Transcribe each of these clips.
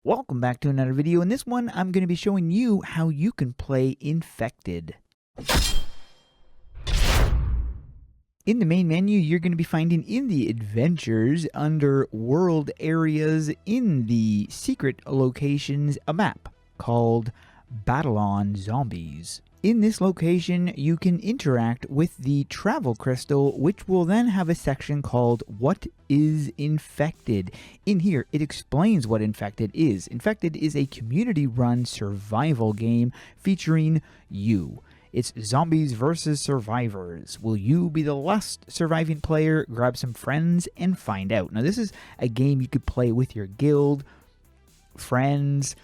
Welcome back to another video. In this one, I'm going to be showing you how you can play Infected. In the main menu, you're going to be finding in the Adventures under World Areas in the Secret Locations a map called Battle on Zombies. In this location, you can interact with the travel crystal, which will then have a section called What is Infected? In here, it explains what Infected is. Infected is a community-run survival game featuring you. It's zombies versus survivors. Will you be the last surviving player? Grab some friends and find out. Now, this is a game you could play with your guild, friends,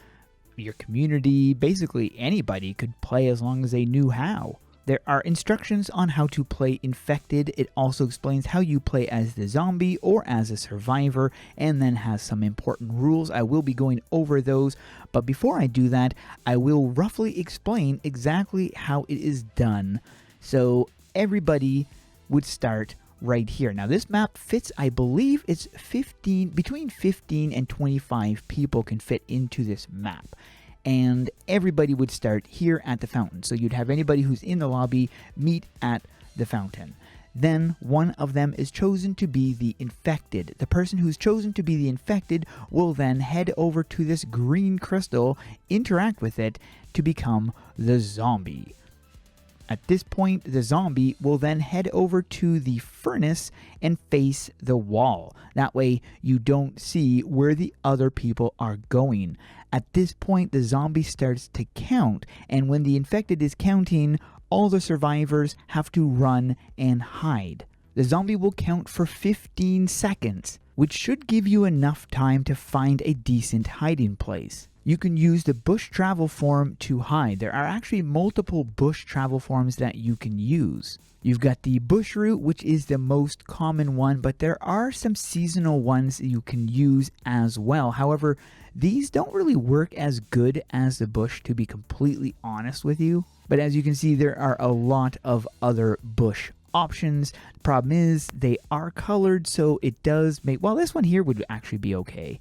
your community. Basically anybody could play as long as they knew how. There are instructions on how to play Infected. It also explains how you play as the zombie or as a survivor, and then has some important rules. I will be going over those, but before I do that, I will roughly explain exactly how it is done. So everybody would start right here. Now this map fits, I believe it's between 15 and 25 people can fit into this map. And everybody would start here at the fountain. So you'd have anybody who's in the lobby meet at the fountain. Then one of them is chosen to be the infected. The person who's chosen to be the infected will then head over to this green crystal, interact with it to become the zombie. At this point, the zombie will then head over to the furnace and face the wall. That way, you don't see where the other people are going. At this point, the zombie starts to count, and when the infected is counting, all the survivors have to run and hide. The zombie will count for 15 seconds, which should give you enough time to find a decent hiding place. You can use the bush travel form to hide. There are actually multiple bush travel forms that you can use. You've got the bush route, which is the most common one, but there are some seasonal ones that you can use as well. However, these don't really work as good as the bush, to be completely honest with you. But as you can see, there are a lot of other bush options. The problem is they are colored, so it does make, well, this one here would actually be okay.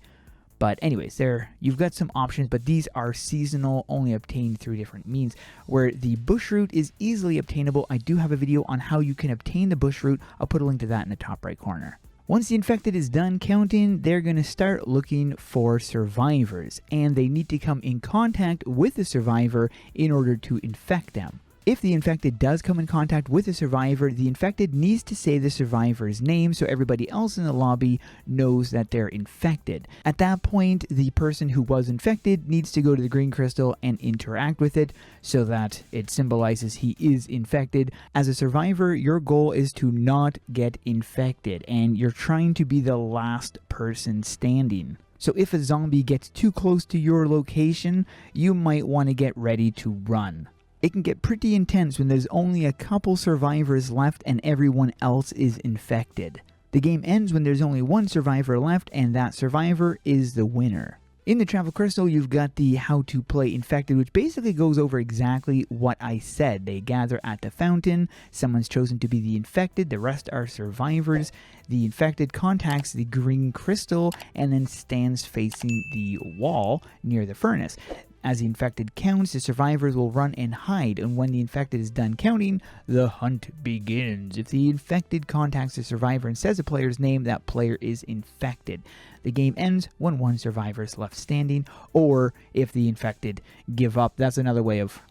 But anyways, you've got some options, but these are seasonal, only obtained through different means. Where the bush route is easily obtainable, I do have a video on how you can obtain the bush route. I'll put a link to that in the top right corner. Once the infected is done counting, they're going to start looking for survivors, and they need to come in contact with the survivor in order to infect them. If the infected does come in contact with the survivor, the infected needs to say the survivor's name so everybody else in the lobby knows that they're infected. At that point, the person who was infected needs to go to the green crystal and interact with it so that it symbolizes he is infected. As a survivor, your goal is to not get infected, and you're trying to be the last person standing. So if a zombie gets too close to your location, you might want to get ready to run. It can get pretty intense when there's only a couple survivors left and everyone else is infected. The game ends when there's only one survivor left, and that survivor is the winner. In the travel crystal, you've got the how to play infected, which basically goes over exactly what I said. They gather at the fountain, someone's chosen to be the infected, the rest are survivors. The infected contacts the green crystal and then stands facing the wall near the furnace. As the infected counts, the survivors will run and hide, and when the infected is done counting, the hunt begins. If the infected contacts the survivor and says the player's name, that player is infected. The game ends when one survivor is left standing, or if the infected give up. That's another way of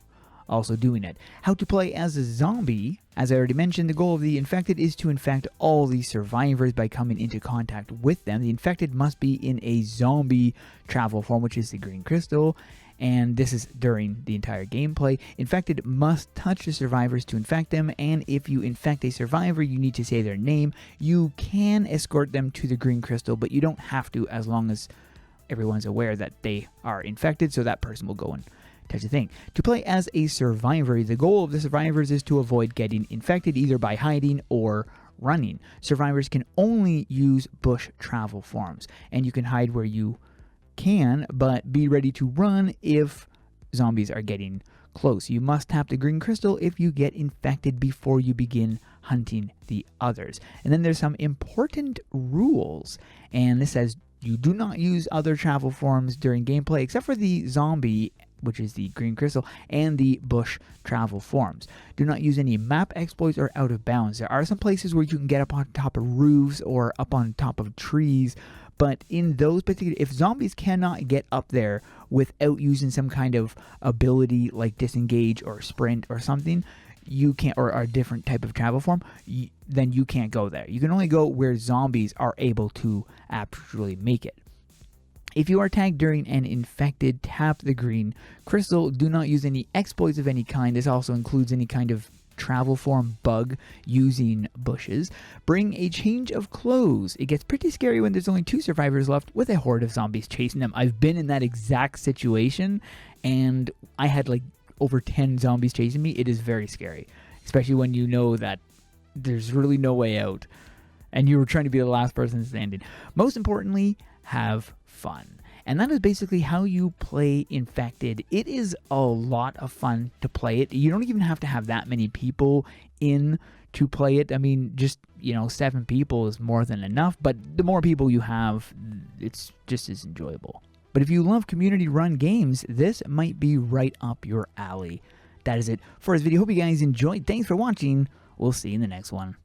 also doing it. How to play as a zombie. As I already mentioned, the goal of the infected is to infect all the survivors by coming into contact with them. The infected must be in a zombie travel form, which is the green crystal, and this is during the entire gameplay. Infected must touch the survivors to infect them, and if you infect a survivor, you need to say their name. You can escort them to the green crystal, but you don't have to, as long as everyone's aware that they are infected, so that person will go and touch the thing. To play as a survivor, the goal of the survivors is to avoid getting infected either by hiding or running. Survivors can only use bush travel forms, and you can hide where you can, but be ready to run if zombies are getting close. You must tap the green crystal if you get infected before you begin hunting the others. And then there's some important rules, and this says You do not use other travel forms during gameplay except for the zombie, which is the green crystal, and the bush travel forms. Do not use any map exploits or out of bounds. There are some places where you can get up on top of roofs or up on top of trees, but in those particular, if zombies cannot get up there without using some kind of ability like disengage or sprint or something, you can't, or a different type of travel form, then you can't go there. You can only go where zombies are able to actually make it. If you are tagged during an infected, tap the green crystal. Do not use any exploits of any kind. This also includes any kind of travel form bug using bushes. Bring a change of clothes. It gets pretty scary when there's only 2 survivors left with a horde of zombies chasing them. I've been in that exact situation, and I had like over 10 zombies chasing me. It is very scary, especially when you know that there's really no way out and you were trying to be the last person standing. Most importantly, have fun. And that is basically how you play Infected. It is a lot of fun to play it. You don't even have to have that many people in to play it. I mean, just, 7 people is more than enough, but the more people you have, it's just as enjoyable. But if you love community-run games, this might be right up your alley. That is it for this video. Hope you guys enjoyed. Thanks for watching. We'll see you in the next one.